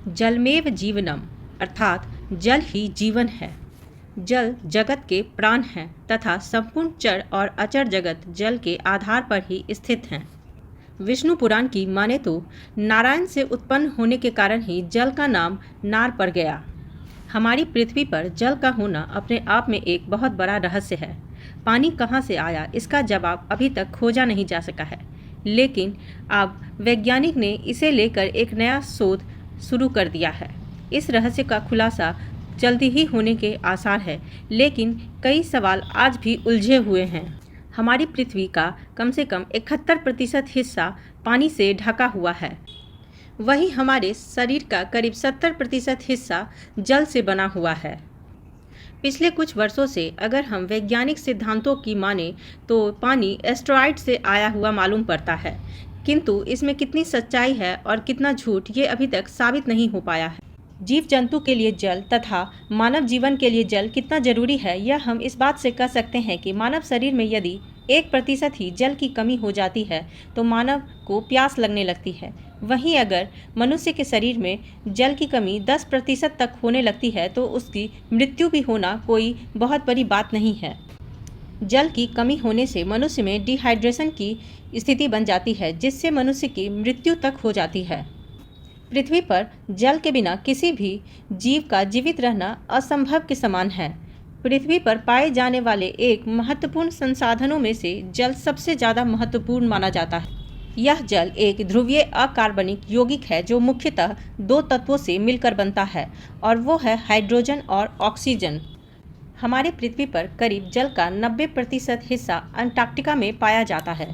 जलमेव जीवनम अर्थात जल ही जीवन है। जल जगत के प्राण हैं तथा संपूर्ण जड़ और अचर जगत जल के आधार पर ही स्थित हैं। विष्णु पुराण की माने तो नारायण से उत्पन्न होने के कारण ही जल का नाम नार पड़ गया। हमारी पृथ्वी पर जल का होना अपने आप में एक बहुत बड़ा रहस्य है। पानी कहाँ से आया, इसका जवाब अभी तक खोजा नहीं जा सका है, लेकिन अब वैज्ञानिक ने इसे लेकर एक नया शोध शुरू कर दिया है। इस रहस्य का खुलासा जल्दी ही होने के आसार है, लेकिन कई सवाल आज भी उलझे हुए हैं। हमारी पृथ्वी का कम से कम 71% हिस्सा पानी से ढका हुआ है। वहीं हमारे शरीर का करीब 70% हिस्सा जल से बना हुआ है। पिछले कुछ वर्षों से अगर हम वैज्ञानिक सिद्धांतों की माने तो पानी एस्टेरॉइड से आया हुआ मालूम पड़ता है, किंतु इसमें कितनी सच्चाई है और कितना झूठ ये अभी तक साबित नहीं हो पाया है। जीव जंतु के लिए जल तथा मानव जीवन के लिए जल कितना जरूरी है, यह हम इस बात से कह सकते हैं कि मानव शरीर में यदि 1% ही जल की कमी हो जाती है तो मानव को प्यास लगने लगती है। वहीं अगर मनुष्य के शरीर में जल की कमी 10% तक होने लगती है तो उसकी मृत्यु भी होना कोई बहुत बड़ी बात नहीं है। जल की कमी होने से मनुष्य में डिहाइड्रेशन की स्थिति बन जाती है, जिससे मनुष्य की मृत्यु तक हो जाती है। पृथ्वी पर जल के बिना किसी भी जीव का जीवित रहना असंभव के समान है। पृथ्वी पर पाए जाने वाले एक महत्वपूर्ण संसाधनों में से जल सबसे ज़्यादा महत्वपूर्ण माना जाता है। यह जल एक ध्रुवीय अकार्बनिक यौगिक है जो मुख्यतः 2 तत्वों से मिलकर बनता है, और वो है हाइड्रोजन और ऑक्सीजन। हमारे पृथ्वी पर करीब जल का 90% हिस्सा अंटार्कटिका में पाया जाता है।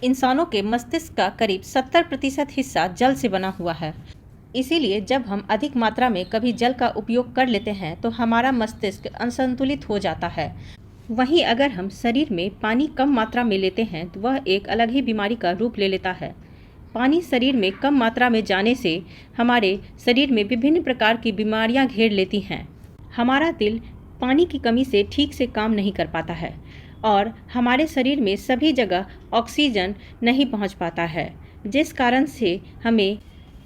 इंसानों के मस्तिष्क का करीब 70% हिस्सा जल से बना हुआ है। इसीलिए जब हम अधिक मात्रा में कभी जल का उपयोग कर लेते हैं तो हमारा मस्तिष्क असंतुलित हो जाता है। वहीं अगर हम शरीर में पानी कम मात्रा में लेते हैं तो वह एक अलग ही बीमारी का रूप ले लेता है। पानी शरीर में कम मात्रा में जाने से हमारे शरीर में विभिन्न प्रकार की बीमारियां घेर लेती हैं। हमारा दिल पानी की कमी से ठीक से काम नहीं कर पाता है और हमारे शरीर में सभी जगह ऑक्सीजन नहीं पहुंच पाता है, जिस कारण से हमें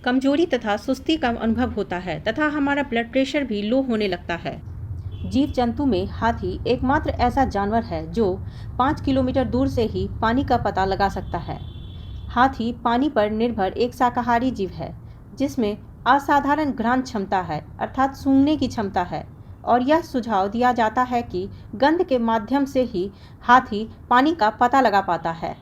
कमजोरी तथा सुस्ती का अनुभव होता है तथा हमारा ब्लड प्रेशर भी लो होने लगता है। जीव जंतु में हाथी एकमात्र ऐसा जानवर है जो 5 किलोमीटर दूर से ही पानी का पता लगा सकता है। हाथी पानी पर निर्भर एक शाकाहारी जीव है जिसमें असाधारण घ्राण क्षमता है, अर्थात सूंघने की क्षमता है, और यह सुझाव दिया जाता है कि गंध के माध्यम से ही हाथी पानी का पता लगा पाता है।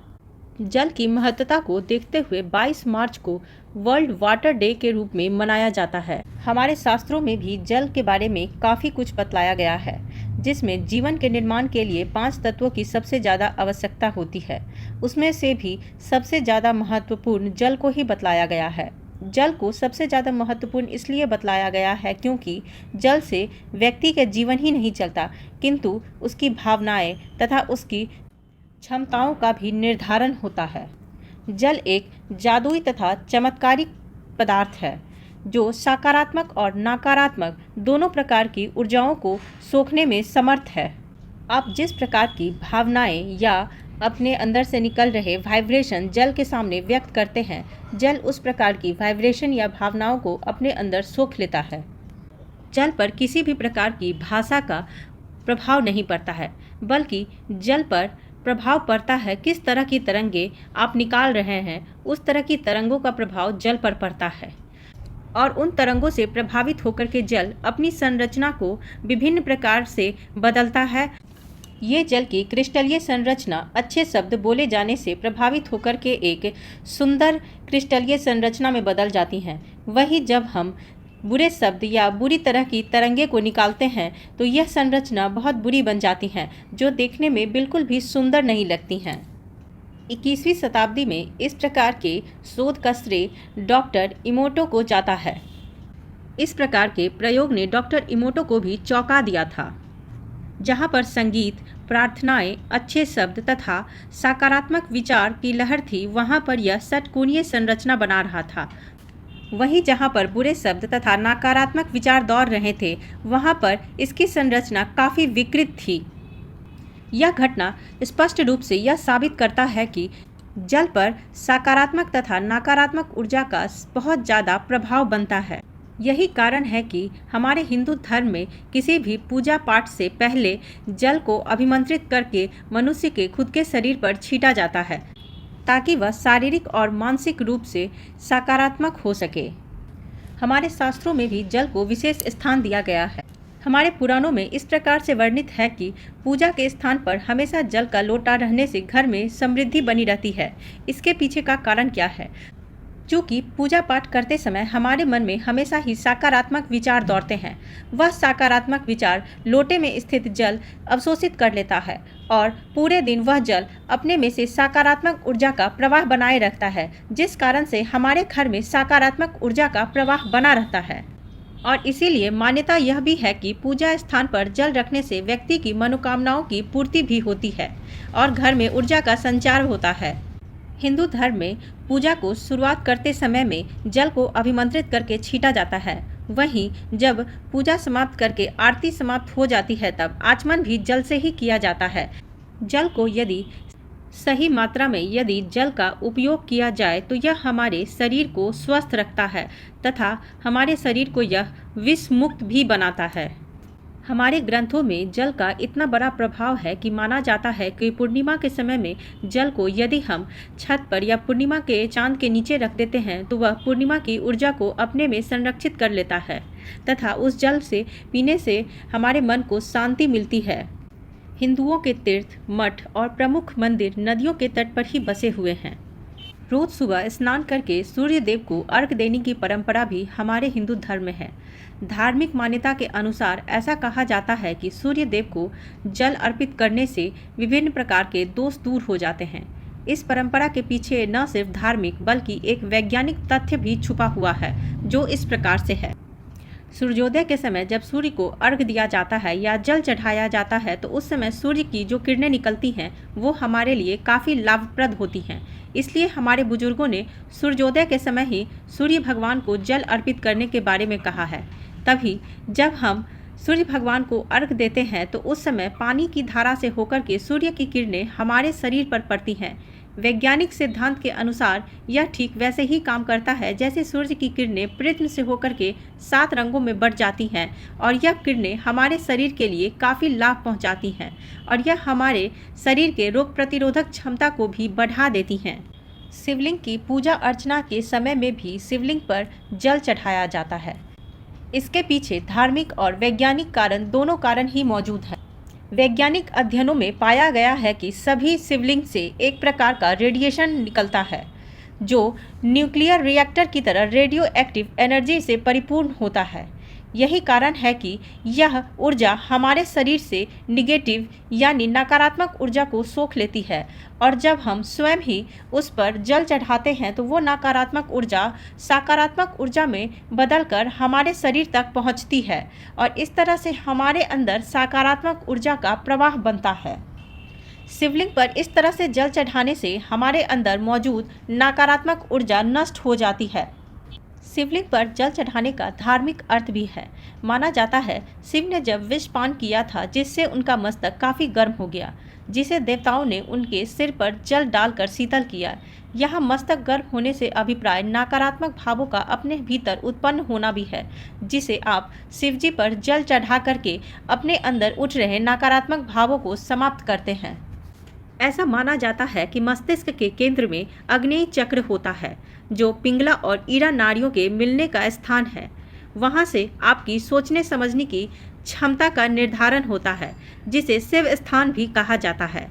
जल की महत्ता को देखते हुए 22 मार्च को वर्ल्ड वाटर डे के रूप में मनाया जाता है। हमारे शास्त्रों में भी जल के बारे में काफ़ी कुछ बतलाया गया है, जिसमें जीवन के निर्माण के लिए 5 तत्वों की सबसे ज़्यादा आवश्यकता होती है। उसमें से भी सबसे ज़्यादा महत्वपूर्ण जल को ही बतलाया गया है। जल को सबसे ज़्यादा महत्वपूर्ण इसलिए बतलाया गया है क्योंकि जल से व्यक्ति का जीवन ही नहीं चलता, किंतु उसकी भावनाएं तथा उसकी क्षमताओं का भी निर्धारण होता है। जल एक जादुई तथा चमत्कारिक पदार्थ है जो सकारात्मक और नकारात्मक दोनों प्रकार की ऊर्जाओं को सोखने में समर्थ है। आप जिस प्रकार की भावनाएं या अपने अंदर से निकल रहे वाइब्रेशन जल के सामने व्यक्त करते हैं, जल उस प्रकार की वाइब्रेशन या भावनाओं को अपने अंदर सोख लेता है। जल पर किसी भी प्रकार की भाषा का प्रभाव नहीं पड़ता है, बल्कि जल पर प्रभाव पड़ता है किस तरह की तरंगे आप निकाल रहे हैं, उस तरह की तरंगों का प्रभाव जल पर पड़ता है, और उन तरंगों से प्रभावित होकर के जल अपनी संरचना को विभिन्न प्रकार से बदलता है। ये जल की क्रिस्टलीय संरचना अच्छे शब्द बोले जाने से प्रभावित होकर के एक सुंदर क्रिस्टलीय संरचना में बदल जाती हैं। वहीं जब हम बुरे शब्द या बुरी तरह की तरंगे को निकालते हैं तो यह संरचना बहुत बुरी बन जाती हैं, जो देखने में बिल्कुल भी सुंदर नहीं लगती हैं। 21वीं शताब्दी में इस प्रकार के शोध का श्रेय डॉक्टर इमोटो को जाता है। इस प्रकार के प्रयोग ने डॉक्टर इमोटो को भी चौंका दिया था। जहाँ पर संगीत, प्रार्थनाएं, अच्छे शब्द तथा सकारात्मक विचार की लहर थी, वहाँ पर यह षटकोणीय संरचना बना रहा था। वहीं जहाँ पर बुरे शब्द तथा नकारात्मक विचार दौड़ रहे थे, वहाँ पर इसकी संरचना काफ़ी विकृत थी। यह घटना स्पष्ट रूप से यह साबित करता है कि जल पर सकारात्मक तथा नकारात्मक ऊर्जा का बहुत ज़्यादा प्रभाव बनता है। यही कारण है कि हमारे हिंदू धर्म में किसी भी पूजा पाठ से पहले जल को अभिमंत्रित करके मनुष्य के खुद के शरीर पर छींटा जाता है, ताकि वह शारीरिक और मानसिक रूप से सकारात्मक हो सके। हमारे शास्त्रों में भी जल को विशेष स्थान दिया गया है। हमारे पुराणों में इस प्रकार से वर्णित है कि पूजा के स्थान पर हमेशा जल का लोटा रहने से घर में समृद्धि बनी रहती है। इसके पीछे का कारण क्या है? चूँकि पूजा पाठ करते समय हमारे मन में हमेशा ही सकारात्मक विचार दौड़ते हैं। वह सकारात्मक विचार लोटे में स्थित जल अवशोषित कर लेता है और पूरे दिन वह जल अपने में से सकारात्मक ऊर्जा का प्रवाह बनाए रखता है, जिस कारण से हमारे घर में सकारात्मक ऊर्जा का प्रवाह बना रहता है। और इसीलिए मान्यता यह भी है कि पूजा स्थान पर जल रखने से व्यक्ति की मनोकामनाओं की पूर्ति भी होती है और घर में ऊर्जा का संचार होता है। हिंदू धर्म में पूजा को शुरुआत करते समय में जल को अभिमंत्रित करके छींटा जाता है। वहीं जब पूजा समाप्त करके आरती समाप्त हो जाती है तब आचमन भी जल से ही किया जाता है। जल को यदि सही मात्रा में यदि जल का उपयोग किया जाए तो यह हमारे शरीर को स्वस्थ रखता है तथा हमारे शरीर को यह विष मुक्त भी बनाता है। हमारे ग्रंथों में जल का इतना बड़ा प्रभाव है कि माना जाता है कि पूर्णिमा के समय में जल को यदि हम छत पर या पूर्णिमा के चांद के नीचे रख देते हैं तो वह पूर्णिमा की ऊर्जा को अपने में संरक्षित कर लेता है तथा उस जल से पीने से हमारे मन को शांति मिलती है। हिंदुओं के तीर्थ, मठ और प्रमुख मंदिर नदियों के तट पर ही बसे हुए हैं। रोज सुबह स्नान करके सूर्य देव को अर्घ देने की परंपरा भी हमारे हिंदू धर्म में है। धार्मिक मान्यता के अनुसार ऐसा कहा जाता है कि सूर्य देव को जल अर्पित करने से विभिन्न प्रकार के दोष दूर हो जाते हैं। इस परंपरा के पीछे न सिर्फ धार्मिक बल्कि एक वैज्ञानिक तथ्य भी छुपा हुआ है, जो इस प्रकार से है। सूर्योदय के समय जब सूर्य को अर्घ दिया जाता है या जल चढ़ाया जाता है तो उस समय सूर्य की जो किरणें निकलती हैं वो हमारे लिए काफ़ी लाभप्रद होती हैं। इसलिए हमारे बुजुर्गों ने सूर्योदय के समय ही सूर्य भगवान को जल अर्पित करने के बारे में कहा है। तभी जब हम सूर्य भगवान को अर्घ देते हैं तो उस समय पानी की धारा से होकर के सूर्य की किरणें हमारे शरीर पर पड़ती हैं। वैज्ञानिक सिद्धांत के अनुसार यह ठीक वैसे ही काम करता है जैसे सूर्य की किरणें प्रिज्म से होकर के 7 रंगों में बढ़ जाती हैं और यह किरणें हमारे शरीर के लिए काफ़ी लाभ पहुंचाती हैं और यह हमारे शरीर के रोग प्रतिरोधक क्षमता को भी बढ़ा देती हैं। शिवलिंग की पूजा अर्चना के समय में भी शिवलिंग पर जल चढ़ाया जाता है। इसके पीछे धार्मिक और वैज्ञानिक कारण दोनों कारण ही मौजूद हैं। वैज्ञानिक अध्ययनों में पाया गया है कि सभी शिवलिंग से एक प्रकार का रेडिएशन निकलता है जो न्यूक्लियर रिएक्टर की तरह रेडियो एक्टिव एनर्जी से परिपूर्ण होता है। यही कारण है कि यह ऊर्जा हमारे शरीर से निगेटिव यानी नकारात्मक ऊर्जा को सोख लेती है और जब हम स्वयं ही उस पर जल चढ़ाते हैं तो वो नकारात्मक ऊर्जा सकारात्मक ऊर्जा में बदलकर हमारे शरीर तक पहुंचती है और इस तरह से हमारे अंदर सकारात्मक ऊर्जा का प्रवाह बनता है। शिवलिंग पर इस तरह से जल चढ़ाने से हमारे अंदर मौजूद नकारात्मक ऊर्जा नष्ट हो जाती है। शिवलिंग पर जल चढ़ाने का धार्मिक अर्थ भी है। माना जाता है शिव ने जब विष पान किया था जिससे उनका मस्तक काफ़ी गर्म हो गया, जिसे देवताओं ने उनके सिर पर जल डालकर शीतल किया। यह मस्तक गर्म होने से अभिप्राय नकारात्मक भावों का अपने भीतर उत्पन्न होना भी है, जिसे आप शिवजी पर जल चढ़ा करके अपने अंदर उठ रहे नकारात्मक भावों को समाप्त करते हैं। ऐसा माना जाता है कि मस्तिष्क के केंद्र में आग्नेय चक्र होता है जो पिंगला और ईरा नाड़ियों के मिलने का स्थान है। वहाँ से आपकी सोचने समझने की क्षमता का निर्धारण होता है, जिसे शिव स्थान भी कहा जाता है।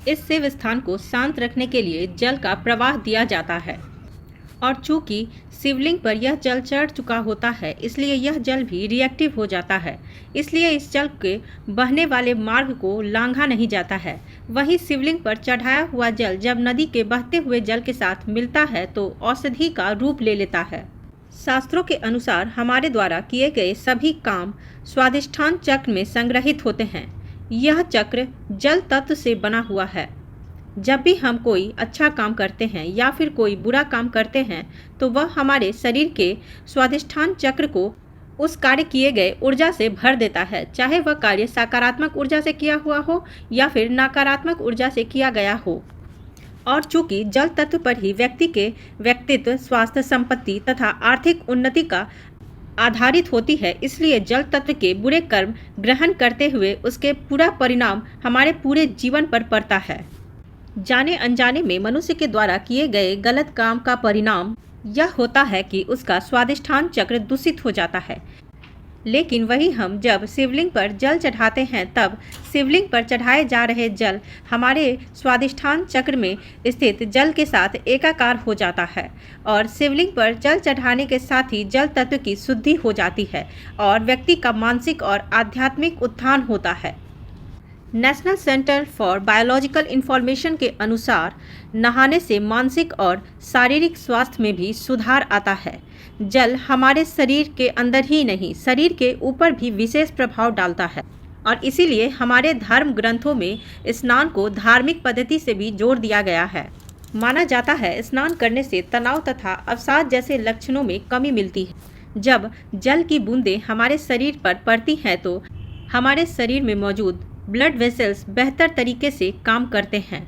इस शिव स्थान को शांत रखने के लिए जल का प्रवाह दिया जाता है और चूँकि शिवलिंग पर यह जल चढ़ चुका होता है इसलिए यह जल भी रिएक्टिव हो जाता है। इसलिए इस जल के बहने वाले मार्ग को लांघा नहीं जाता है। वहीं शिवलिंग पर चढ़ाया हुआ जल जब नदी के बहते हुए जल के साथ मिलता है तो औषधि का रूप ले लेता है। शास्त्रों के अनुसार हमारे द्वारा किए गए सभी काम स्वादिष्ठान चक्र में संग्रहित होते हैं। यह चक्र जल तत्व से बना हुआ है। जब भी हम कोई अच्छा काम करते हैं या फिर कोई बुरा काम करते हैं तो वह हमारे शरीर के स्वादिष्ठान चक्र को उस कार्य किए गए ऊर्जा से भर देता है, चाहे वह कार्य सकारात्मक ऊर्जा से किया हुआ हो या फिर नकारात्मक ऊर्जा से किया गया हो। और चूंकि जल तत्व पर ही व्यक्ति के व्यक्तित्व, स्वास्थ्य, संपत्ति तथा आर्थिक उन्नति का आधारित होती है, इसलिए जल तत्व के बुरे कर्म ग्रहण करते हुए उसके पूरा परिणाम हमारे पूरे जीवन पर पड़ता है। जाने अनजाने में मनुष्य के द्वारा किए गए गलत काम का परिणाम यह होता है कि उसका स्वादिष्ठान चक्र दूषित हो जाता है। लेकिन वही हम जब शिवलिंग पर जल चढ़ाते हैं तब शिवलिंग पर चढ़ाए जा रहे जल हमारे स्वादिष्ठान चक्र में स्थित जल के साथ एकाकार हो जाता है और शिवलिंग पर जल चढ़ाने के साथ ही जल तत्व की शुद्धि हो जाती है और व्यक्ति का मानसिक और आध्यात्मिक उत्थान होता है। National centre for biological information के अनुसार नहाने से मानसिक और शारीरिक स्वास्थ्य में भी सुधार आता है। जल हमारे शरीर के अंदर ही नहीं, शरीर के ऊपर भी विशेष प्रभाव डालता है और इसीलिए हमारे धर्म ग्रंथों में स्नान को धार्मिक पद्धति से भी जोड़ दिया गया है। माना जाता है स्नान करने से तनाव तथा अवसाद जैसे लक्षणों में कमी मिलती है। जब जल की बूंदें हमारे शरीर पर पड़ती हैं तो हमारे शरीर में मौजूद ब्लड वेसल्स बेहतर तरीके से काम करते हैं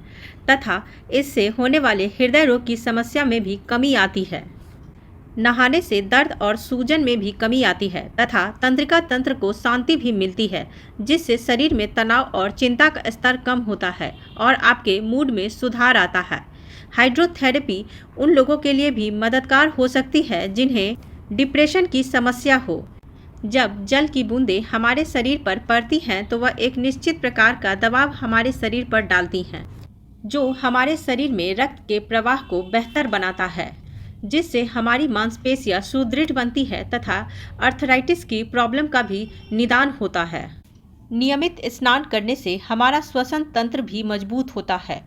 तथा इससे होने वाले हृदय रोग की समस्या में भी कमी आती है। नहाने से दर्द और सूजन में भी कमी आती है तथा तंत्रिका तंत्र को शांति भी मिलती है, जिससे शरीर में तनाव और चिंता का स्तर कम होता है और आपके मूड में सुधार आता है। हाइड्रोथेरेपी उन लोगों के लिए भी मददगार हो सकती है जिन्हें डिप्रेशन की समस्या हो। जब जल की बूंदें हमारे शरीर पर पड़ती हैं तो वह एक निश्चित प्रकार का दबाव हमारे शरीर पर डालती हैं, जो हमारे शरीर में रक्त के प्रवाह को बेहतर बनाता है, जिससे हमारी मांसपेशियां सुदृढ़ बनती है तथा अर्थराइटिस की प्रॉब्लम का भी निदान होता है। नियमित स्नान करने से हमारा श्वसन तंत्र भी मजबूत होता है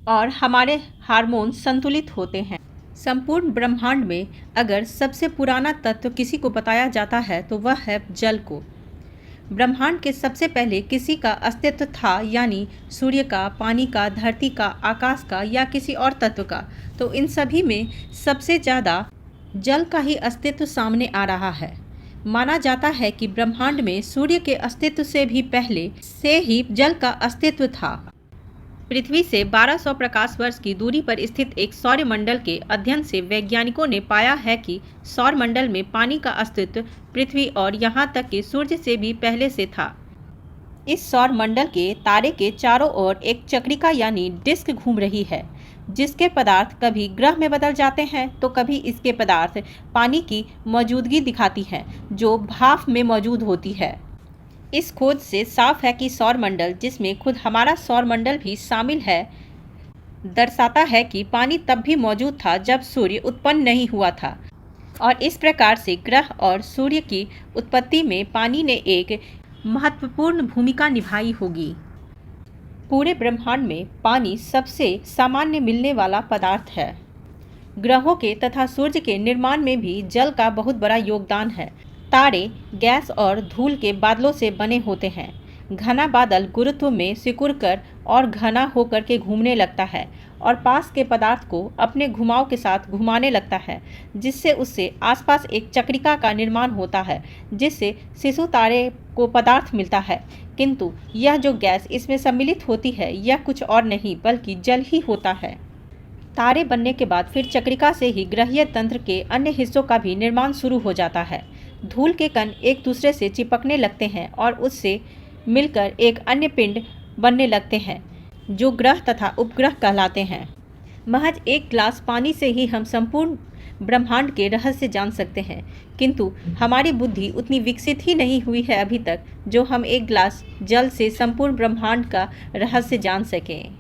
और हमारे हार्मोन संतुलित होते हैं। संपूर्ण ब्रह्मांड में अगर सबसे पुराना तत्व किसी को बताया जाता है तो वह है जल को। ब्रह्मांड के सबसे पहले किसी का अस्तित्व था, यानी सूर्य का, पानी का, धरती का, आकाश का या किसी और तत्व का, तो इन सभी में सबसे ज़्यादा जल का ही अस्तित्व सामने आ रहा है। माना जाता है कि ब्रह्मांड में सूर्य के अस्तित्व से भी पहले से ही जल का अस्तित्व था। पृथ्वी से 1200 प्रकाश वर्ष की दूरी पर स्थित एक सौरमंडल के अध्ययन से वैज्ञानिकों ने पाया है कि सौरमंडल में पानी का अस्तित्व पृथ्वी और यहाँ तक कि सूर्य से भी पहले से था। इस सौरमंडल के तारे के चारों ओर एक चक्रिका यानी डिस्क घूम रही है, जिसके पदार्थ कभी ग्रह में बदल जाते हैं तो कभी इसके पदार्थ पानी की मौजूदगी दिखाती हैं, जो भाप में मौजूद होती है। इस खोज से साफ है कि सौरमंडल, जिसमें खुद हमारा सौरमंडल भी शामिल है, दर्शाता है कि पानी तब भी मौजूद था जब सूर्य उत्पन्न नहीं हुआ था और इस प्रकार से ग्रह और सूर्य की उत्पत्ति में पानी ने एक महत्वपूर्ण भूमिका निभाई होगी। पूरे ब्रह्मांड में पानी सबसे सामान्य मिलने वाला पदार्थ है। ग्रहों के तथा सूर्य के निर्माण में भी जल का बहुत बड़ा योगदान है। तारे गैस और धूल के बादलों से बने होते हैं। घना बादल गुरुत्व में सिकुड़कर और घना होकर के घूमने लगता है और पास के पदार्थ को अपने घुमाव के साथ घुमाने लगता है, जिससे उससे आसपास एक चक्रिका का निर्माण होता है, जिससे शिशु तारे को पदार्थ मिलता है। किंतु यह जो गैस इसमें सम्मिलित होती है यह कुछ और नहीं बल्कि जल ही होता है। तारे बनने के बाद फिर चक्रिका से ही ग्रहीय तंत्र के अन्य हिस्सों का भी निर्माण शुरू हो जाता है। धूल के कण एक दूसरे से चिपकने लगते हैं और उससे मिलकर एक अन्य पिंड बनने लगते हैं, जो ग्रह तथा उपग्रह कहलाते हैं। महज एक गिलास पानी से ही हम संपूर्ण ब्रह्मांड के रहस्य जान सकते हैं, किंतु हमारी बुद्धि उतनी विकसित ही नहीं हुई है अभी तक जो हम एक गिलास जल से संपूर्ण ब्रह्मांड का रहस्य जान सकें।